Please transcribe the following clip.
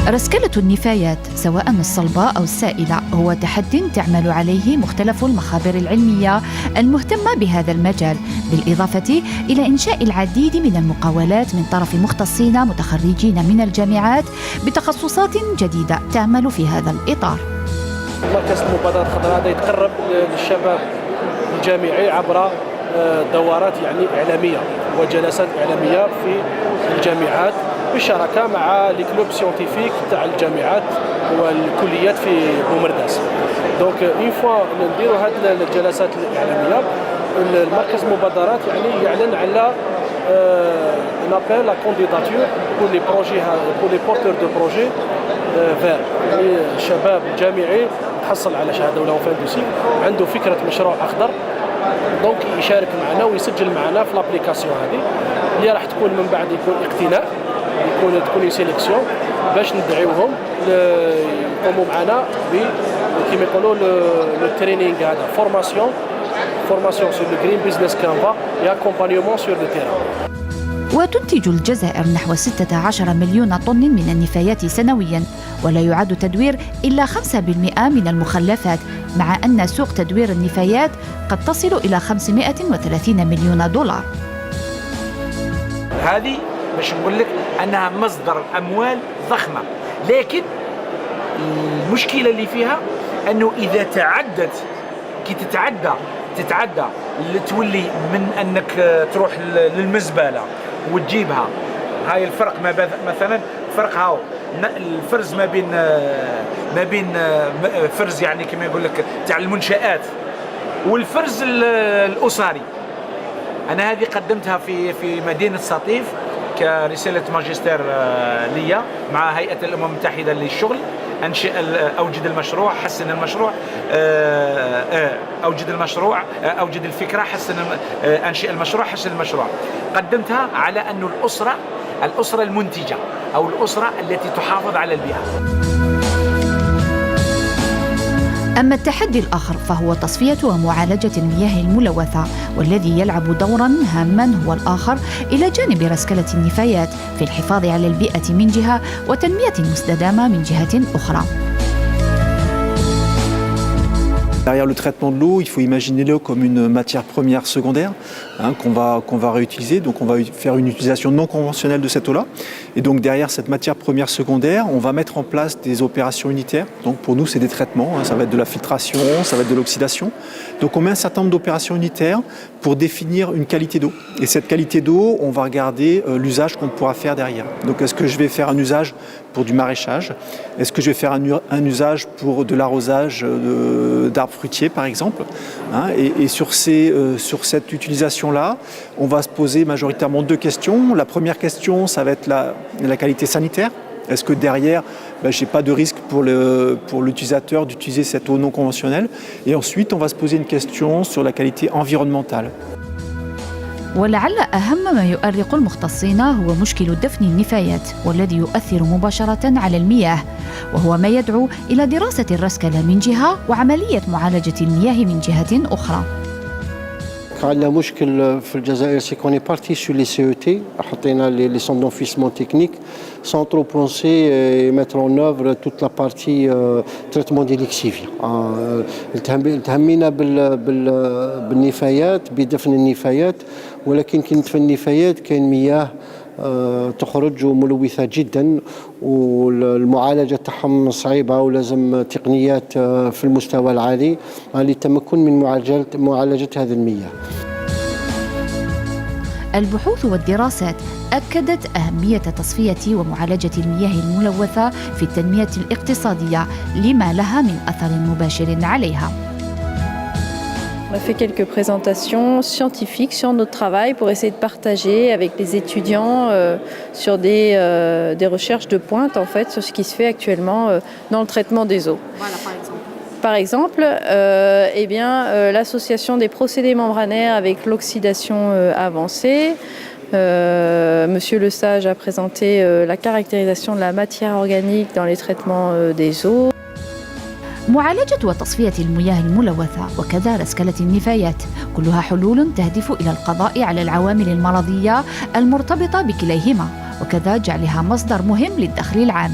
رسكلة النفايات سواء الصلبة أو السائلة هو تحدي تعمل عليه مختلف المخابر العلمية المهتمة بهذا المجال، بالإضافة إلى إنشاء العديد من المقاولات من طرف مختصين متخرجين من الجامعات بتخصصات جديدة تعمل في هذا الإطار. مركز المبادرات الخضراء هذا يتقرب للشباب الجامعي عبر دورات إعلامية وجلسات إعلامية في الجامعات بالشراكة مع الكلوب سيونتيفيك تاع الجامعات والكليات في بومرداس. دونك اون فوا نديروا هذه الجلسات الإعلامية، المركز المبادرات يعلن على un appel à candidature pour les projets pour les porteurs de projets verts. الشباب الجامعي حصل على شهادة ولا فان دوسي عنده فكرة مشروع أخضر، دونك يشارك معنا ويسجل معنا في لابليكاسيون هذه اللي راح تكون من بعد يكون اقتناء، تكون سيليكسيون باش ندعيوهم يقوموا معنا ب كيما يقولوا لو ترينينغ هذا فورماسيون سور لو جرين بيزنس كانفا اي اكومبانيومون سور لو تيران. وتنتج الجزائر نحو 16 مليون طن من النفايات سنوياً، ولا يعد تدوير إلا 5% من المخلفات، مع أن سوق تدوير النفايات قد تصل إلى 530 مليون دولار. هذه باش نقول لك أنها مصدر أموال ضخمة، لكن المشكلة اللي فيها أنه إذا تعدت كي تتعدى تولي من أنك تروح للمزبلة وتجيبها. هاي الفرق مثلا فرق هاو الفرز ما بين فرز يعني كما يقول لك تاع المنشآت والفرز الأسري. أنا هذه قدمتها في مدينة سطيف كرسالة ماجستير ليا مع هيئة الأمم المتحدة للشغل. أوجد المشروع، حسن المشروع، أوجد الفكرة، أنشئ المشروع، حسن المشروع. قدمتها على أن الأسرة المنتجة أو الأسرة التي تحافظ على البيئة. أما التحدي الآخر فهو تصفية ومعالجة المياه الملوثة، والذي يلعب دوراً هاماً هو الآخر إلى جانب رسكلة النفايات في الحفاظ على البيئة من جهة وتنمية مستدامة من جهة أخرى. Derrière le traitement de l'eau, il faut imaginer-le comme une matière première secondaire qu'on va réutiliser. Donc on va faire une utilisation non conventionnelle de cette eau-là. Et donc derrière cette matière première secondaire, on va mettre en place des opérations unitaires. Donc pour nous, c'est des traitements. Ça va être de la filtration, ça va être de l'oxydation. Donc on met un certain nombre d'opérations unitaires pour définir une qualité d'eau. Et cette qualité d'eau, on va regarder l'usage qu'on pourra faire derrière. Donc est-ce que je vais faire un usage pour du maraîchage? Est-ce que je vais faire un usage pour de l'arrosage d'arbres fruitiers par exemple, et sur cette utilisation-là, on va se poser majoritairement deux questions. La première question, ça va être la qualité sanitaire. Est-ce que derrière, je n'ai pas de risque pour l'utilisateur d'utiliser cette eau non conventionnelle? Et ensuite, on va se poser une question sur la qualité environnementale. ولعل أهم ما يؤرق المختصين هو مشكل دفن النفايات، والذي يؤثر مباشرة على المياه، وهو ما يدعو إلى دراسة الرسكلة من جهة وعملية معالجة المياه من جهة أخرى. عندنا مشكل في الجزائر سي كوني بارتي سو لي سي او تي، حطينا لي سون دونفيسمون تكنيك سون ترو بونسي ميتر اون اوفر توت لا بارتي تريتمون دي ليكسيفيا. التهمينا بالنفايات، بدفن النفايات، ولكن كي ندفن النفايات كاين مياه تخرج ملوثة جدا، والمعالجة تاعهم صعيبة ولازم تقنيات في المستوى العالي للتمكن من معالجة هذه المياه. البحوث والدراسات أكدت أهمية تصفية ومعالجة المياه الملوثة في التنمية الاقتصادية لما لها من أثر مباشر عليها. On a fait quelques présentations scientifiques sur notre travail pour essayer de partager avec les étudiants sur des recherches de pointe en fait sur ce qui se fait actuellement dans le traitement des eaux. Voilà, par exemple, l'association des procédés membranaires avec l'oxydation avancée. Monsieur Lesage a présenté la caractérisation de la matière organique dans les traitements des eaux. معالجة وتصفية المياه الملوثة وكذا رسكلة النفايات كلها حلول تهدف إلى القضاء على العوامل المرضية المرتبطة بكليهما، وكذا جعلها مصدر مهم للدخل العام.